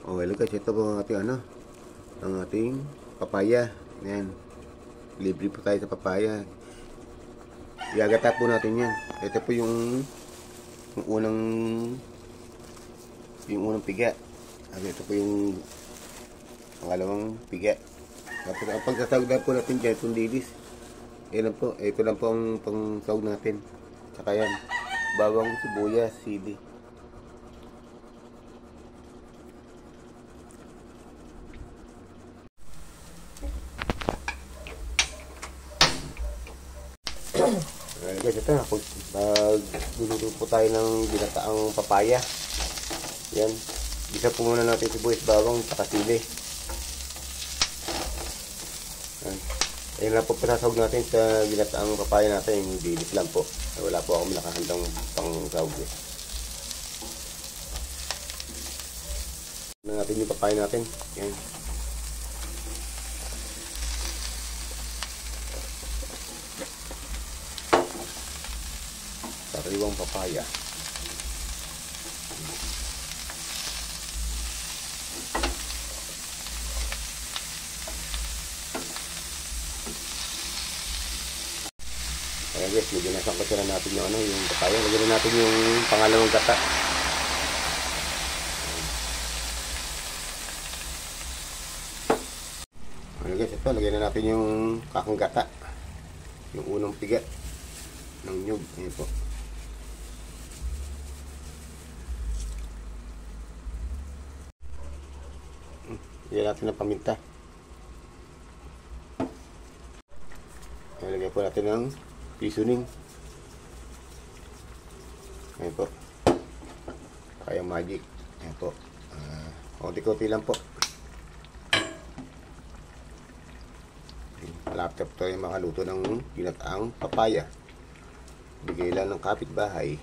Okay lang guys, ito po ang ating ang ating papaya. Ayan. Libre po tayo sa papaya. Iagata po natin yan. Ito po yung unang piga. Ito po yung pangalawang piga. Tapos ang pagsasawag na po natin dyan, itong dilis. Ayan po, ito lang po ang pangsawag natin. Saka yan, bawang, sibuyas, sili. Guys, ito na. Magluluto po tayo ng binataang papaya. Yan. Gisa po muna natin sibuyas, bawang, saka sili. Yan. Ayun lang po pinasahog natin sa binataang papaya natin. Yung dilis lang po. Wala po akong nakahandang pangsahog. Tignan natin yung papaya natin. Yan. Sariwang papaya. Ayan guys, medyo nasangkot na natin yung yung papaya. Lagyan na natin yung pangalawang gata. Ayan guys, ito lagyan na natin yung kakang gata. Yung unang piga ng nyug. Ayan po. Lagyan natin ng paminta. Lagyan po natin ng seasoning. Ayan po. Kaya magic. Ayan po. Konti-konti lang po. Malapit po tayo makaluto ng binataang papaya. Bigay lang ng kapitbahay.